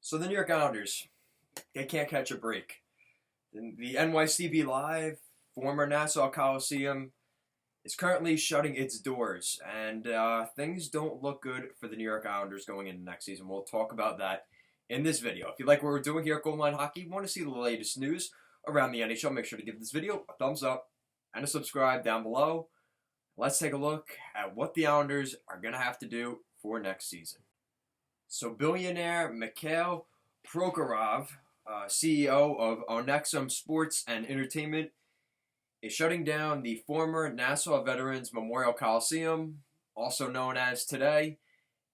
So the New York Islanders, they can't catch a break. The NYCB Live, former Nassau Coliseum, is currently shutting its doors, and things don't look good for the New York Islanders going into next season. We'll talk about that in this video. If you like what we're doing here at Goal Line Hockey, want to see the latest news around the NHL, make sure to give this video a thumbs up and a subscribe down below. Let's take a look at what the Islanders are going to have to do for next season. So billionaire Mikhail Prokhorov, CEO of Onyxum Sports and Entertainment, is shutting down the former Nassau Veterans Memorial Coliseum, also known as today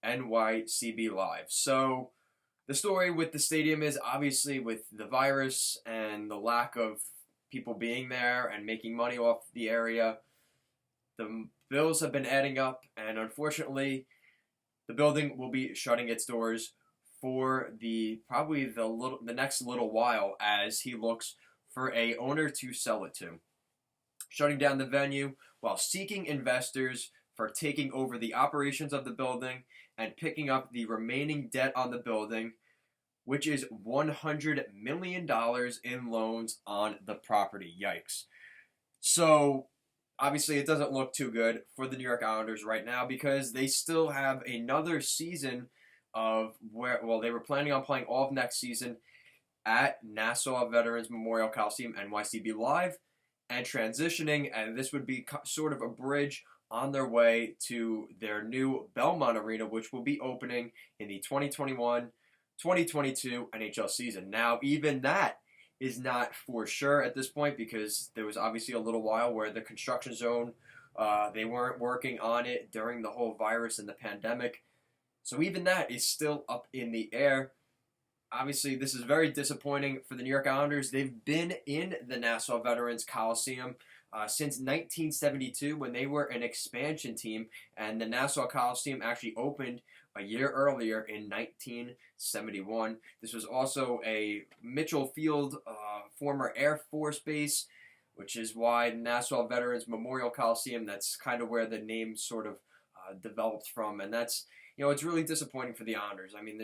NYCB Live. So the story with the stadium is obviously with the virus and the lack of people being there and making money off the area, the bills have been adding up, and unfortunately the building will be shutting its doors for the next little while as he looks for a owner to sell it to. Shutting down the venue while seeking investors for taking over the operations of the building and picking up the remaining debt on the building, which is $100 million in loans on the property. Yikes. So obviously it doesn't look too good for the New York Islanders right now because they still have another season of they were planning on playing all of next season at Nassau Veterans Memorial Coliseum, NYCB Live, and transitioning, and this would be sort of a bridge on their way to their new Belmont Arena, which will be opening in the 2021-2022 NHL season. Now, even that is not for sure at this point because there was obviously a little while where the construction zone, they weren't working on it during the whole virus and the pandemic. So even that is still up in the air. Obviously, this is very disappointing for the New York Islanders. They've been in the Nassau Veterans Coliseum since 1972 when they were an expansion team, and the Nassau Coliseum actually opened a year earlier in 1971. This was also a Mitchell Field, former Air Force base, which is why Nassau Veterans Memorial Coliseum, that's kind of where the name sort of developed from, and that's, it's really disappointing for the Islanders. I mean,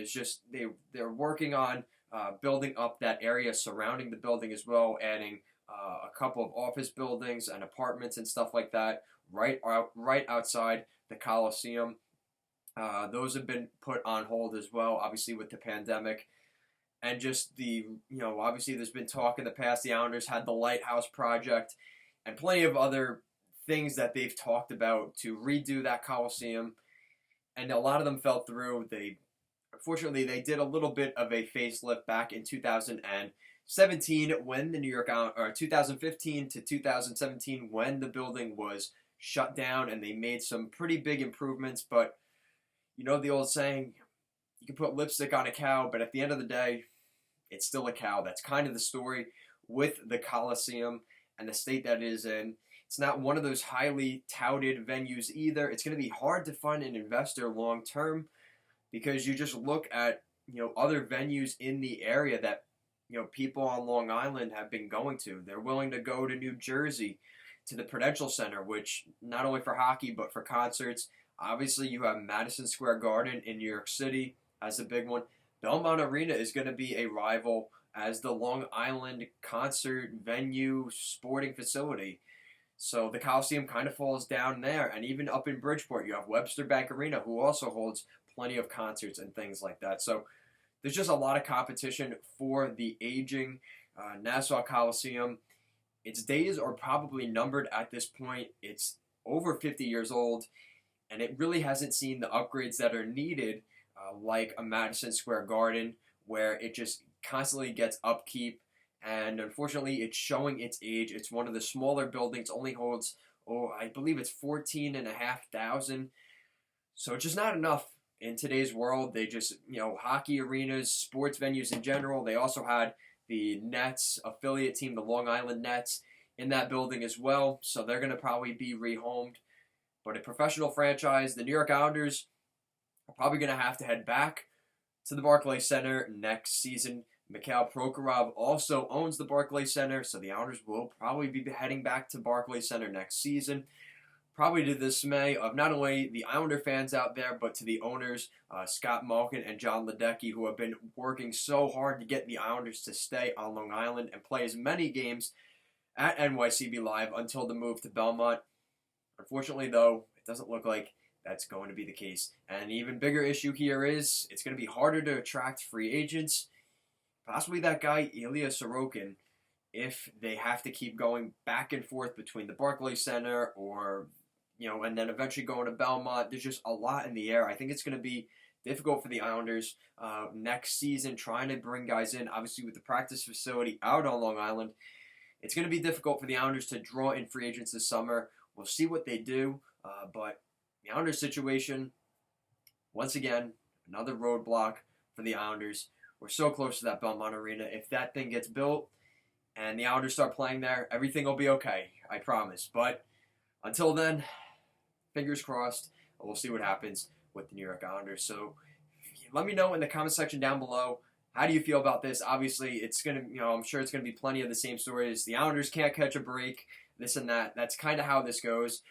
they're working on building up that area surrounding the building as well, adding a couple of office buildings and apartments and stuff like that right outside the Coliseum. Those have been put on hold as well, obviously with the pandemic. And just obviously there's been talk in the past, the Islanders had the Lighthouse Project and plenty of other things that they've talked about to redo that Coliseum. And a lot of them fell through. Unfortunately, they did a little bit of a facelift back in 2017 when the New York, or 2015 to 2017 when the building was shut down, and they made some pretty big improvements. But the old saying, you can put lipstick on a cow, but at the end of the day, it's still a cow. That's kind of the story with the Coliseum and the state that it is in. It's not one of those highly touted venues either. It's going to be hard to find an investor long term because you just look at other venues in the area that people on Long Island have been going to. They're willing to go to New Jersey to the Prudential Center, which not only for hockey but for concerts. Obviously, you have Madison Square Garden in New York City as a big one. Belmont Arena is going to be a rival as the Long Island concert venue sporting facility. So the Coliseum kind of falls down there. And even up in Bridgeport, you have Webster Bank Arena, who also holds plenty of concerts and things like that. So there's just a lot of competition for the aging Nassau Coliseum. Its days are probably numbered at this point. It's over 50 years old, and it really hasn't seen the upgrades that are needed, like a Madison Square Garden, where it just constantly gets upkeep. And unfortunately, it's showing its age. It's one of the smaller buildings, only holds, I believe it's 14,500. So it's just not enough in today's world. They just, hockey arenas, sports venues in general. They also had the Nets affiliate team, the Long Island Nets, in that building as well. So they're going to probably be rehomed. But a professional franchise, the New York Islanders, are probably going to have to head back to the Barclays Center next season. Mikhail Prokhorov also owns the Barclays Center, so the Islanders will probably be heading back to Barclays Center next season. probably to the dismay of not only the Islander fans out there, but to the owners, Scott Malkin and John Ledecky, who have been working so hard to get the Islanders to stay on Long Island and play as many games at NYCB Live until the move to Belmont. Unfortunately, though, it doesn't look like that's going to be the case. And an even bigger issue here is it's going to be harder to attract free agents, possibly that guy Ilya Sorokin, if they have to keep going back and forth between the Barclays Center or, and then eventually going to Belmont. There's just a lot in the air. I think it's going to be difficult for the Islanders next season trying to bring guys in. Obviously, with the practice facility out on Long Island, it's going to be difficult for the Islanders to draw in free agents this summer. We'll see what they do, but the Islanders situation, once again, another roadblock for the Islanders. We're so close to that Belmont Arena. If that thing gets built and the Islanders start playing there, everything will be okay, I promise. But until then, fingers crossed, we'll see what happens with the New York Islanders. So let me know in the comment section down below, how do you feel about this? Obviously, it's going to, I'm sure it's going to be plenty of the same stories. The Islanders can't catch a break, this and that. That's kind of how this goes.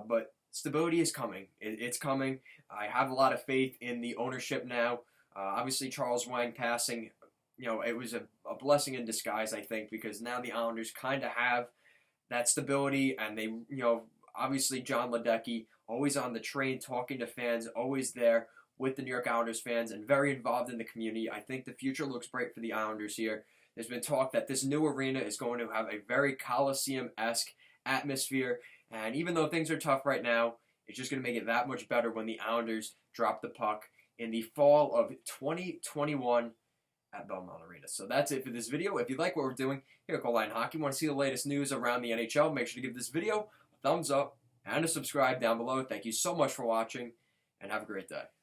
But stability is coming. It's coming. I have a lot of faith in the ownership now. Obviously, Charles Wang passing, it was a blessing in disguise, I think, because now the Islanders kind of have that stability, and they, obviously John Ledecky, always on the train, talking to fans, always there with the New York Islanders fans, and very involved in the community. I think the future looks bright for the Islanders here. There's been talk that this new arena is going to have a very Coliseum-esque atmosphere, and even though things are tough right now, it's just going to make it that much better when the Islanders drop the puck in the fall of 2021 at Belmont Arena. So that's it for this video. If you like what we're doing here at Goal Line Hockey, want to see the latest news around the NHL, make sure to give this video a thumbs up and a subscribe down below. Thank you so much for watching, and have a great day.